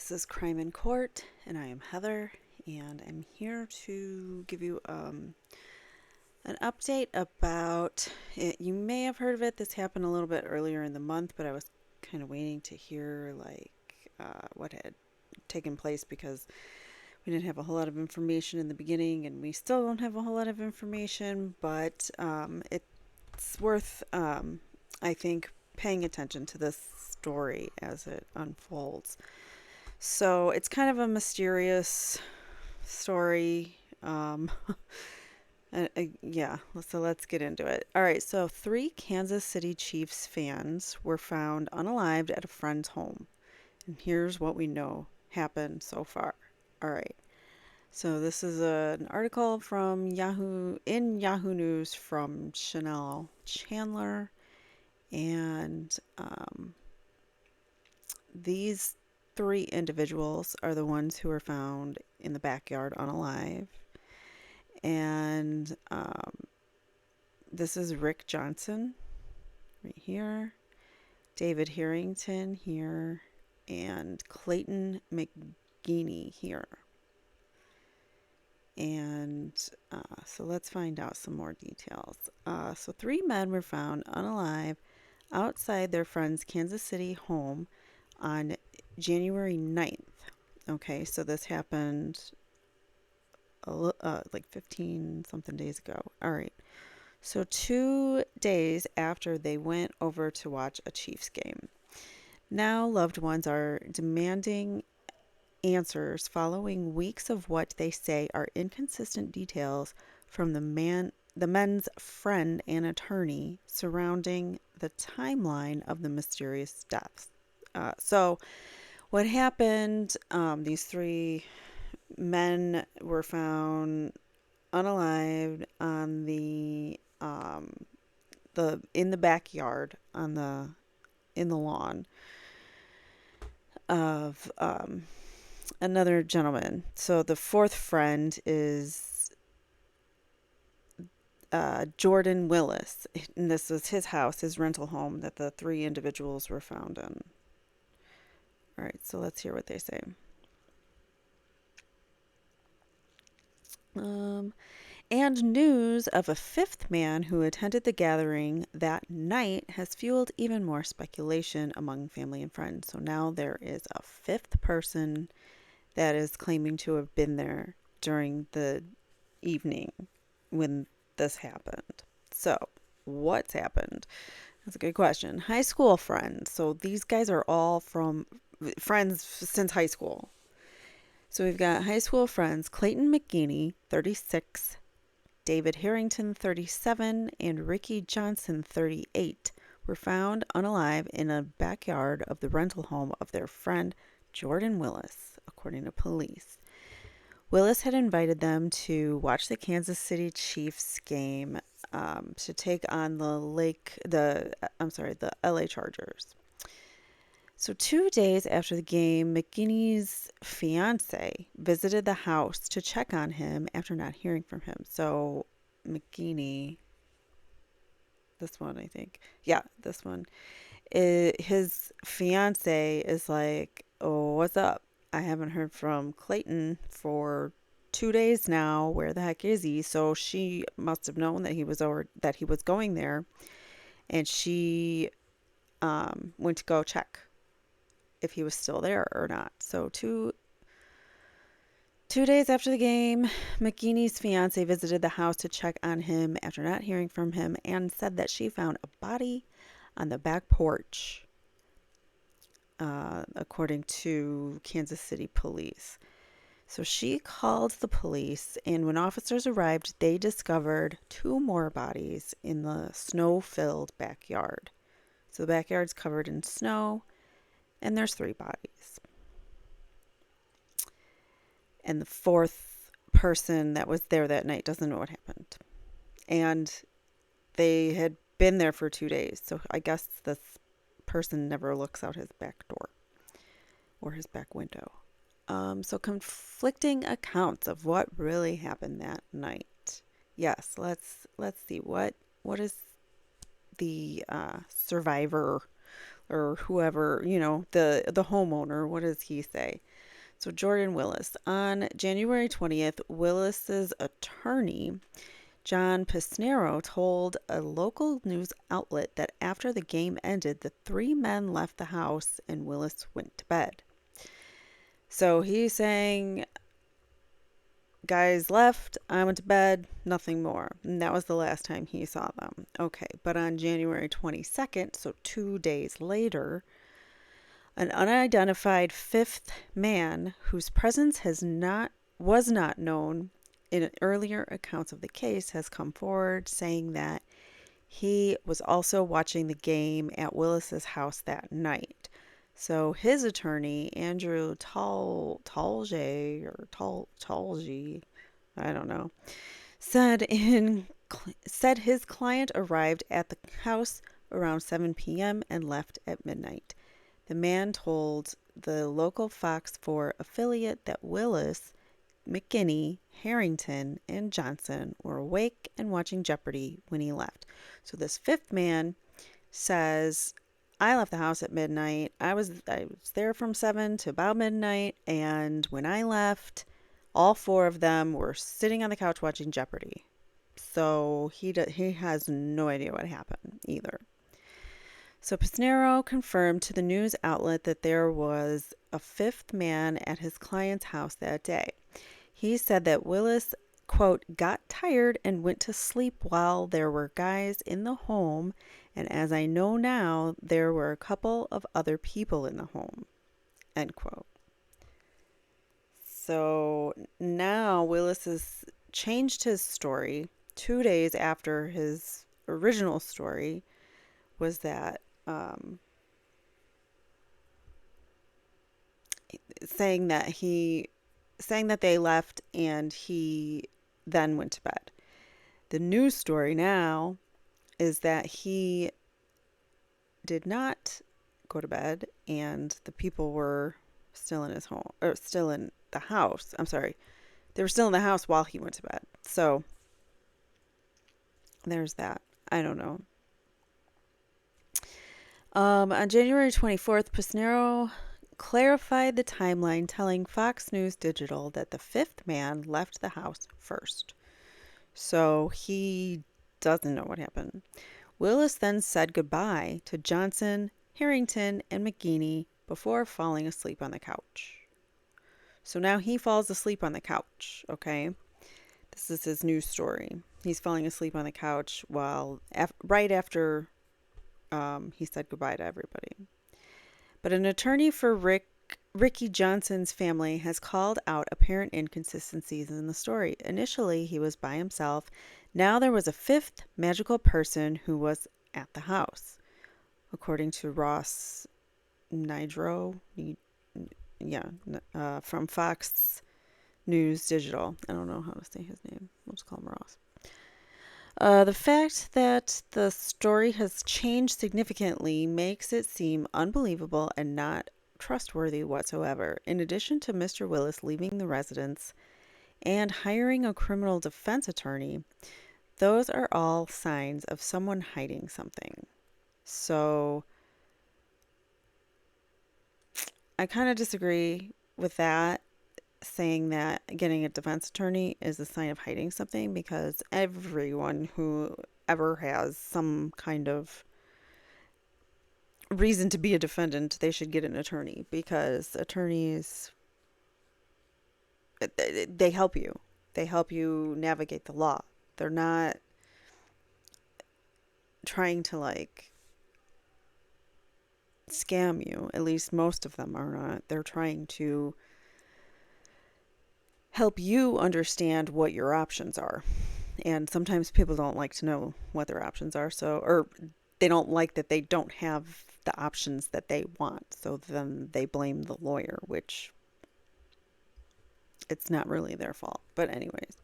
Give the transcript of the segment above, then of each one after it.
This is Crime in Court, and I am Heather, and I'm here to give you an update about it. You may have heard of it. This happened a little bit earlier in the month, but I was kind of waiting to hear what had taken place because we didn't have a whole lot of information in the beginning, and we still don't have a whole lot of information, but it's worth, I think, paying attention to this story as it unfolds. So it's kind of a mysterious story. Yeah, so let's get into it. All right, so three Kansas City Chiefs fans were found unalived at a friend's home. And here's what we know happened so far. All right, so this is an article from Yahoo News from Chanel Chandler. And these three individuals are the ones who were found in the backyard unalive. And this is Rick Johnson right here, David Harrington here, and Clayton McGeeney here. And so let's find out some more details. So three men were found unalive outside their friend's Kansas City home on January 9th. Okay, so this happened like 15 something days ago. All right. So 2 days after they went over to watch a Chiefs game. Now loved ones are demanding answers following weeks of what they say are inconsistent details from the men's friend and attorney surrounding the timeline of the mysterious deaths. So what happened? These three men were found unalived on the in the backyard on the in the lawn of another gentleman. So the fourth friend is Jordan Willis, and this was his house, his rental home that the three individuals were found in. All right, so let's hear what they say. And news of a fifth man who attended the gathering that night has fueled even more speculation among family and friends. So now there is a fifth person that is claiming to have been there during the evening when this happened. So, what's happened? That's a good question. High school friends. So, these guys are all from friends since high school. So, we've got high school friends Clayton McGeeney, 36, David Harrington, 37, and Ricky Johnson, 38, were found unalive in a backyard of the rental home of their friend Jordan Willis, according to police. Willis had invited them to watch the Kansas City Chiefs game to take on the LA Chargers. So 2 days after the game, McGinney's fiance visited the house to check on him after not hearing from him. So McGinney, this one, I think. Yeah, this one. His fiance is like, "Oh, what's up? I haven't heard from Clayton for 2 days now. Where the heck is he?" So she must have known that he was going there, and she went to go check if he was still there or not. So two days after the game, McGeeney's fiance visited the house to check on him after not hearing from him and said that she found a body on the back porch, according to Kansas City police. So she called the police, and when officers arrived, they discovered two more bodies in the snow-filled backyard. So the backyard's covered in snow, and there's three bodies. And the fourth person that was there that night doesn't know what happened. And they had been there for 2 days, so I guess this person never looks out his back door or his back window. So conflicting accounts of what really happened that night. Yes, let's see what is the survivor or whoever, the homeowner, what does he say? So Jordan Willis. On January 20th, Willis's attorney, John Pisnero, told a local news outlet that after the game ended, the three men left the house and Willis went to bed. So he's saying, guys left, I went to bed, nothing more. And that was the last time he saw them. Okay, but on January 22nd, so 2 days later, an unidentified fifth man whose presence was not known in earlier accounts of the case has come forward saying that he was also watching the game at Willis's house that night. So his attorney, Andrew Talge, I don't know, said his client arrived at the house around 7 p.m. and left at midnight. The man told the local Fox 4 affiliate that Willis, McKinney, Harrington, and Johnson were awake and watching Jeopardy when he left. So this fifth man says, I left the house at midnight. I was there from 7 to about midnight, and when I left, all four of them were sitting on the couch watching Jeopardy. So he has no idea what happened either. So Pisnero confirmed to the news outlet that there was a fifth man at his client's house that day. He said that Willis, quote, got tired and went to sleep while there were guys in the home, and as I know now, there were a couple of other people in the home, end quote. So now Willis has changed his story 2 days after his original story was that saying that they left and he then went to bed. The news story now is that he did not go to bed and the people were still in his home, or still in the house. I'm sorry. They were still in the house while he went to bed. So there's that. I don't know. On January 24th, Pisnero clarified the timeline, telling Fox News Digital that the fifth man left the house first. So he doesn't know what happened. Willis then said goodbye to Johnson, Harrington, and McKinney before falling asleep on the couch. So now he falls asleep on the couch, okay? This is his news story. He's falling asleep on the couch right after he said goodbye to everybody. But an attorney for Ricky Johnson's family has called out apparent inconsistencies in the story. Initially, he was by himself. Now there was a fifth magical person who was at the house. According to Ross Nigro, from Fox News Digital. I don't know how to say his name. We'll just call him Ross. The fact that the story has changed significantly makes it seem unbelievable and not trustworthy whatsoever. In addition to Mr. Willis leaving the residence and hiring a criminal defense attorney, those are all signs of someone hiding something. So I kind of disagree with that, saying that getting a defense attorney is a sign of hiding something, because everyone who ever has some kind of reason to be a defendant, they should get an attorney, because attorneys, they help you. They help you navigate the law. They're not trying to scam you. At least most of them are not. They're trying to help you understand what your options are. And sometimes people don't like to know what their options are, or they don't like that they don't have the options that they want. So then they blame the lawyer, which it's not really their fault. But anyways,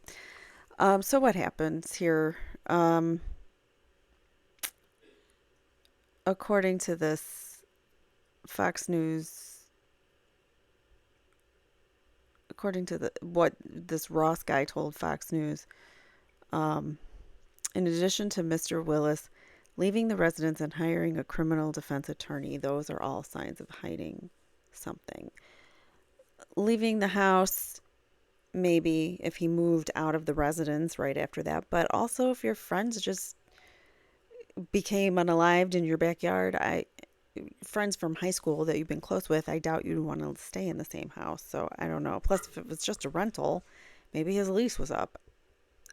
so what happens here? According to this Fox News, according to what this Ross guy told Fox News, in addition to Mr. Willis leaving the residence and hiring a criminal defense attorney, those are all signs of hiding something. leaving the house, maybe if he moved out of the residence right after that, but also if your friends just became unalived in your backyard, I friends from high school that you've been close with, I doubt you'd want to stay in the same house. So I don't know. Plus, if it was just a rental, maybe his lease was up.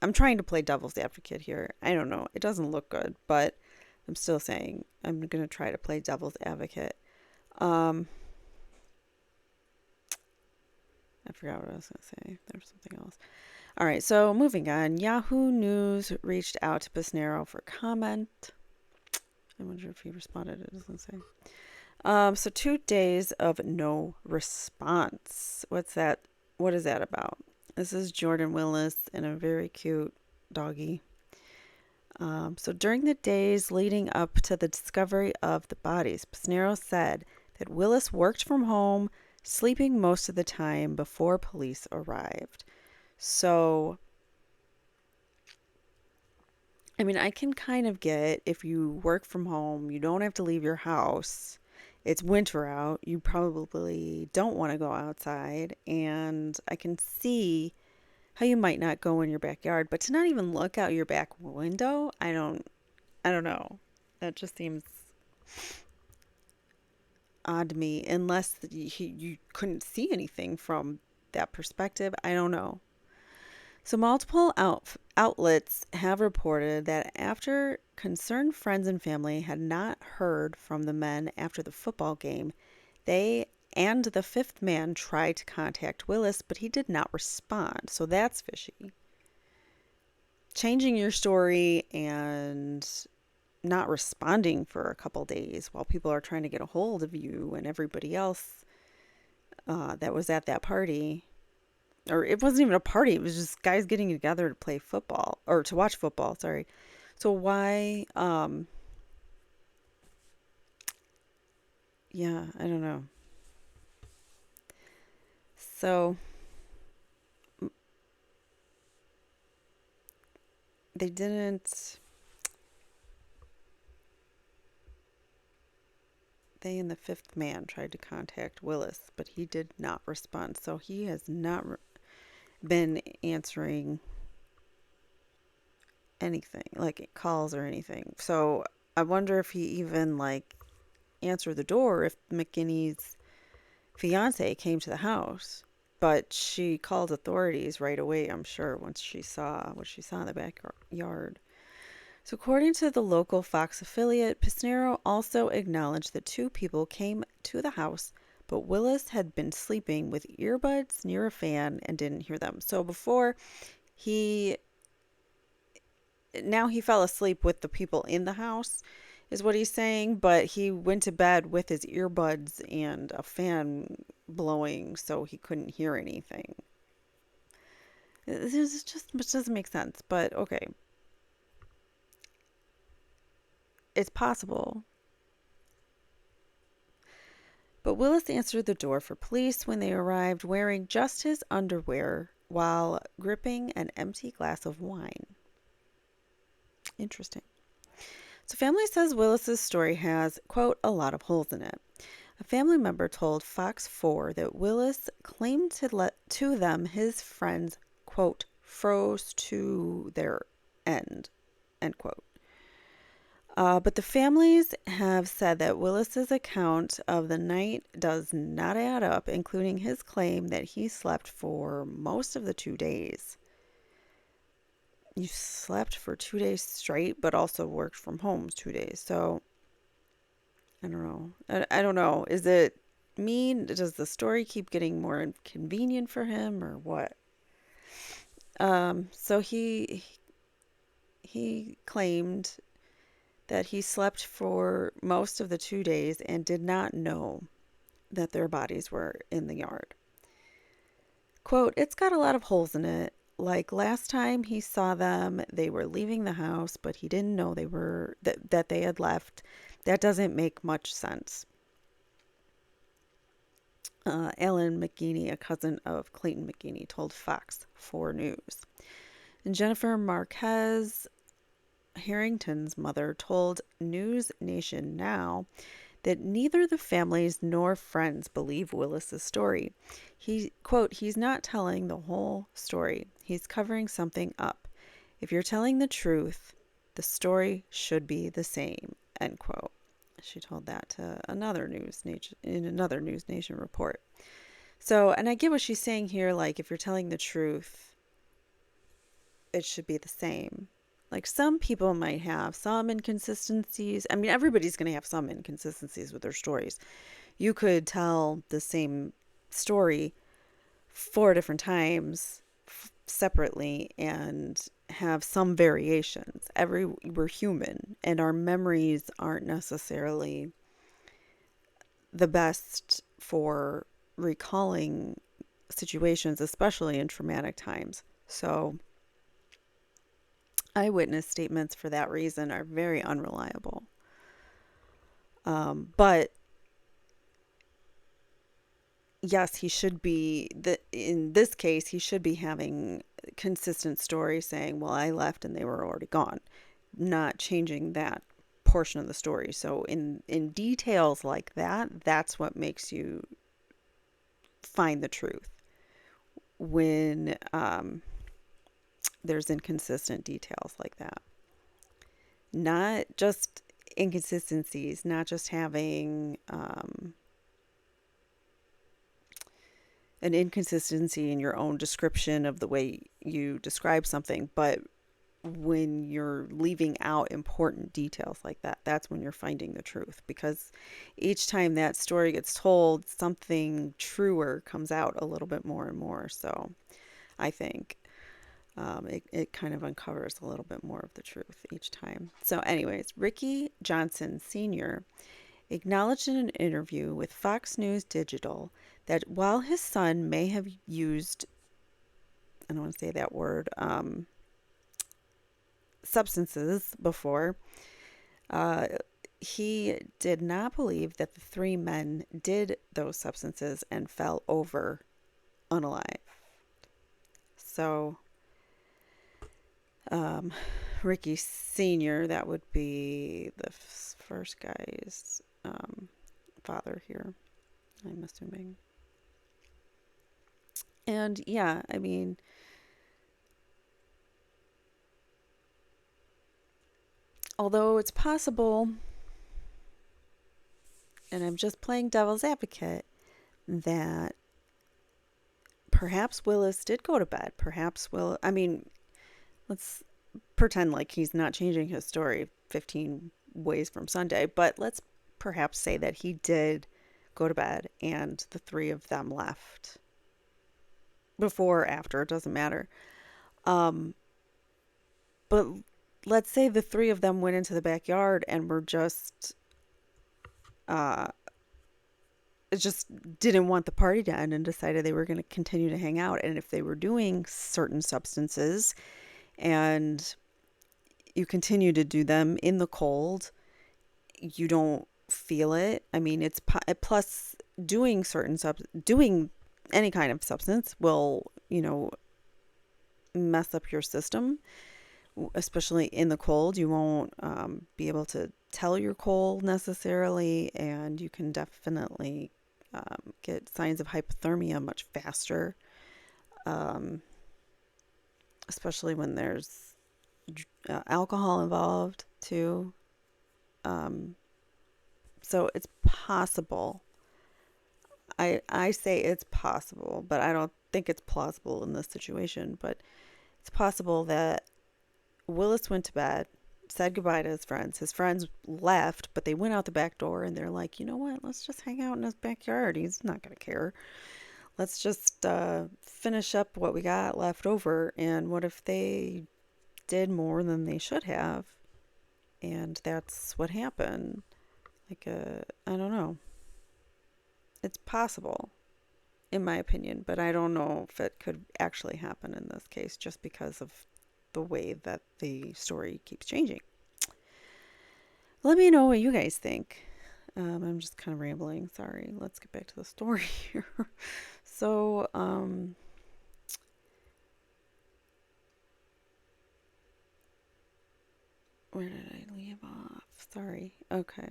I'm trying to play devil's advocate here. I don't know. It doesn't look good, but I'm still saying I'm going to try to play devil's advocate. Um, I forgot what I was going to say. There was something else. All right, so moving on. Yahoo News reached out to Pisnero for comment. I wonder if he responded. It doesn't say. So 2 days of no response. What's that? What is that about? This is Jordan Willis and a very cute doggy. So during the days leading up to the discovery of the bodies, Pisnero said that Willis worked from home, sleeping most of the time before police arrived. So, I mean, I can kind of get if you work from home, you don't have to leave your house. It's winter out. You probably don't want to go outside. And I can see how you might not go in your backyard, but to not even look out your back window, I don't know. That just seems odd to me unless you couldn't see anything from that perspective. I don't know. So, multiple outlets have reported that after concerned friends and family had not heard from the men after the football game, they and the fifth man tried to contact Willis, but he did not respond. So, that's fishy. Changing your story and not responding for a couple days while people are trying to get a hold of you and everybody else that was at that party, or it wasn't even a party, it was just guys getting together to play football or to watch football, sorry. So why yeah, I don't know. So they didn't they and the fifth man tried to contact Willis, but he did not respond. So he has not been answering anything, like calls or anything. So I wonder if he even like answered the door if McKinney's fiance came to the house. But she called authorities right away, I'm sure, once she saw what she saw in the backyard. So, according to the local Fox affiliate, Pisnero also acknowledged that two people came to the house, but Willis had been sleeping with earbuds near a fan and didn't hear them. So, before he now he fell asleep with the people in the house, is what he's saying, but he went to bed with his earbuds and a fan blowing so he couldn't hear anything. This just doesn't make sense, but okay. It's possible. But Willis answered the door for police when they arrived wearing just his underwear while gripping an empty glass of wine. Interesting. So, family says Willis's story has, quote, a lot of holes in it. A family member told Fox 4 that Willis claimed to let to them his friends, quote, froze to their end quote. But the families have said that Willis's account of the night does not add up, including his claim that he slept for most of the 2 days. You slept for 2 days straight, but also worked from home 2 days. So I don't know. I don't know. Is it mean? Does the story keep getting more inconvenient for him, or what? So he claimed that he slept for most of the 2 days and did not know that their bodies were in the yard. Quote, it's got a lot of holes in it. Like last time he saw them, they were leaving the house, but he didn't know that they had left. That doesn't make much sense. Ellen McGinney, a cousin of Clayton McGinney, told Fox 4 News. And Jennifer Marquez, Harrington's mother, told News Nation Now that neither the families nor friends believe Willis's story. He, quote, he's not telling the whole story. He's covering something up. If you're telling the truth, the story should be the same, end quote. She told that to another in another News Nation report. So, and I get what she's saying here, like if you're telling the truth, it should be the same. Like some people might have some inconsistencies. I mean, everybody's going to have some inconsistencies with their stories. You could tell the same story 4 different times separately and have some variations. We're human and our memories aren't necessarily the best for recalling situations, especially in traumatic times. So eyewitness statements for that reason are very unreliable. But yes, he should be in this case he should be having consistent story saying, well, I left and they were already gone, not changing that portion of the story. So in details like that, that's what makes you find the truth when there's inconsistent details like that. Not just inconsistencies, not just having an inconsistency in your own description of the way you describe something, but when you're leaving out important details like that, that's when you're finding the truth. Because each time that story gets told, something truer comes out a little bit more and more. So I think it kind of uncovers a little bit more of the truth each time. So, anyways, Ricky Johnson Sr. acknowledged in an interview with Fox News Digital that while his son may have used, I don't want to say that word, substances before, uh, he did not believe that the 3 men did those substances and fell over unalive. So, Ricky Sr., that would be the first guy's father here, I'm assuming. And yeah, I mean, although it's possible, and I'm just playing devil's advocate, that perhaps Willis did go to bed. Let's pretend like he's not changing his story 15 ways from Sunday, but let's perhaps say that he did go to bed and the 3 of them left. Before or after, it doesn't matter. But let's say the 3 of them went into the backyard and were uh, just didn't want the party to end and decided they were going to continue to hang out. And if they were doing certain substances and you continue to do them in the cold, you don't feel it. I mean, it's plus doing doing any kind of substance will, mess up your system, especially in the cold. You won't be able to tell you're cold necessarily, and you can definitely get signs of hypothermia much faster, especially when there's alcohol involved too. So it's possible. I say it's possible, but I don't think it's plausible in this situation. But it's possible that Willis went to bed, said goodbye to his friends. His friends left, but they went out the back door and they're like, you know what? Let's just hang out in his backyard. He's not going to care. Let's just finish up what we got left over. And what if they did more than they should have? And that's what happened. I don't know. It's possible, in my opinion, but I don't know if it could actually happen in this case just because of the way that the story keeps changing. Let me know what you guys think. I'm just kind of rambling. Sorry. Let's get back to the story here. So, where did I leave off? Sorry. Okay.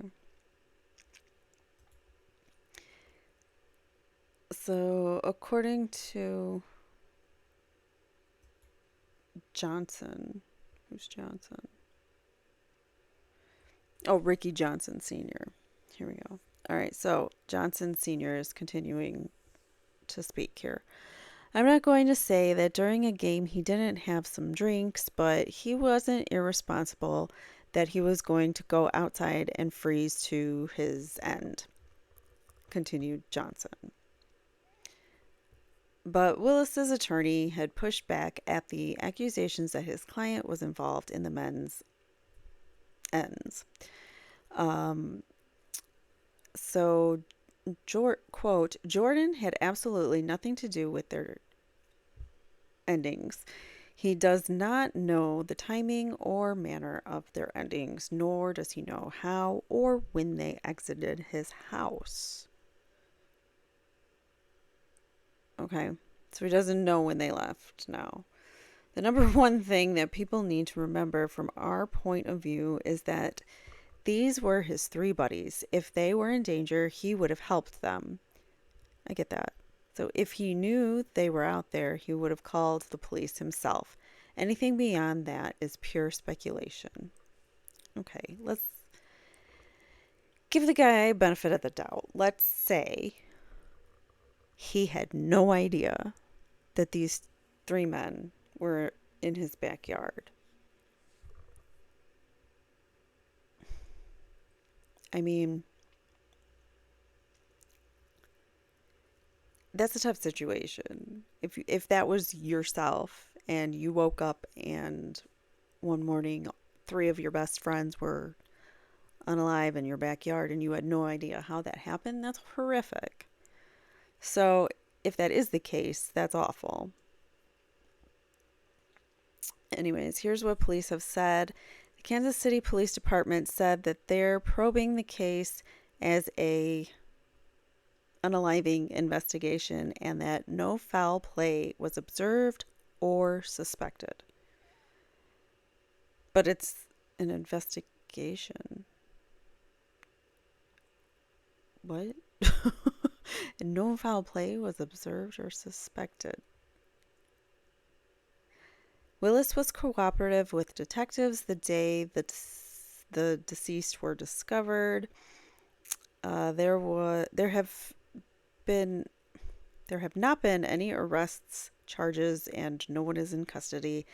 So, according to Johnson, who's Johnson? Oh, Ricky Johnson Sr. Here we go. All right, so Johnson Sr. is continuing to speak here. I'm not going to say that during a game he didn't have some drinks, but he wasn't irresponsible that he was going to go outside and freeze to his end, continued Johnson. But Willis's attorney had pushed back at the accusations that his client was involved in the men's ends. Um, so, quote, Jordan had absolutely nothing to do with their endings. He does not know the timing or manner of their endings, nor does he know how or when they exited his house. Okay, so he doesn't know when they left now. The number one thing that people need to remember from our point of view is that these were his three buddies. If they were in danger, he would have helped them. I get that. So if he knew they were out there, he would have called the police himself. Anything beyond that is pure speculation. Okay, let's give the guy benefit of the doubt. Let's say he had no idea that these three men were in his backyard. I mean, that's a tough situation. If that was yourself and you woke up and one morning three of your best friends were unalive in your backyard and you had no idea how that happened, that's horrific. So, if that is the case, that's awful. Anyways, here's what police have said. The Kansas City Police Department said that they're probing the case as a unaliving investigation and that no foul play was observed or suspected. But it's an investigation. What? No foul play was observed or suspected. Willis was cooperative with detectives the day that the deceased were discovered. There have not been any arrests, charges, and no one is in custody.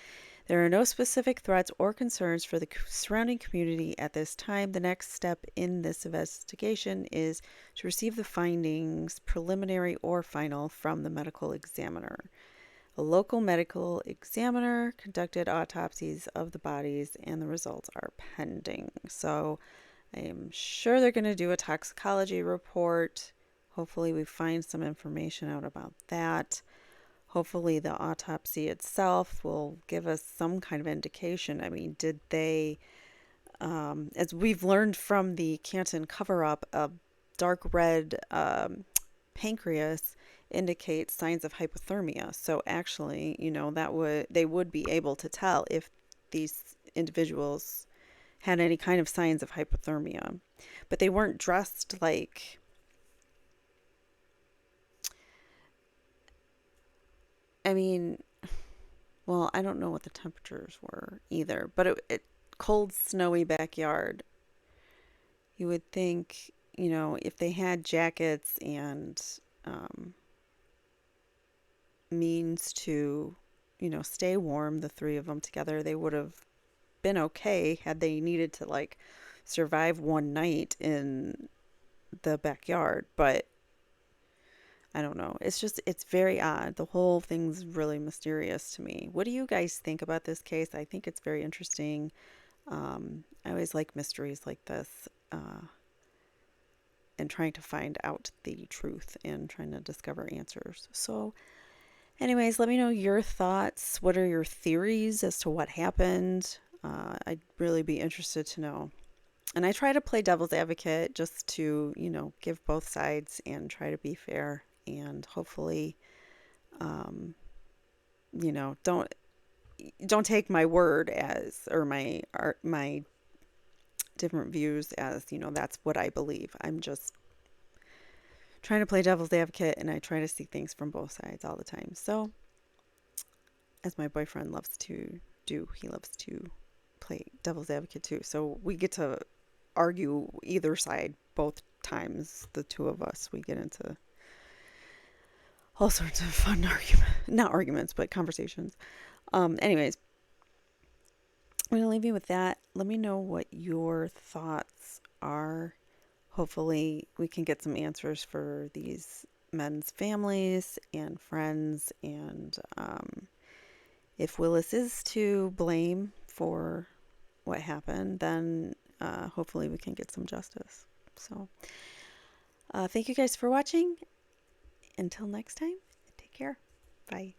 There are no specific threats or concerns for the surrounding community at this time. The next step in this investigation is to receive the findings, preliminary or final, from the medical examiner. A local medical examiner conducted autopsies of the bodies and the results are pending. So I am sure they're going to do a toxicology report. Hopefully we find some information out about that. Hopefully the autopsy itself will give us some kind of indication. I mean, did they, as we've learned from the Canton cover-up, a dark red pancreas indicates signs of hypothermia. So actually, they would be able to tell if these individuals had any kind of signs of hypothermia. But they weren't dressed like, I mean, well, I don't know what the temperatures were either, but it cold, snowy backyard. You would think, if they had jackets and means to, stay warm, the three of them together, they would have been okay had they needed to like survive one night in the backyard. But I don't know. It's very odd. The whole thing's really mysterious to me. What do you guys think about this case? I think it's very interesting. I always like mysteries like this, and trying to find out the truth and trying to discover answers. So, anyways, let me know your thoughts. What are your theories as to what happened? I'd really be interested to know. And I try to play devil's advocate just to, give both sides and try to be fair. And hopefully, don't take my word as, or my different views as, that's what I believe. I'm just trying to play devil's advocate, and I try to see things from both sides all the time. So, as my boyfriend loves to do, he loves to play devil's advocate too. So we get to argue either side both times. The two of us, we get into all sorts of fun not arguments, but conversations. Anyways, I'm gonna leave you with that. Let me know what your thoughts are. Hopefully, we can get some answers for these men's families and friends. And if Willis is to blame for what happened, then hopefully we can get some justice. So, thank you guys for watching. Until next time, take care. Bye.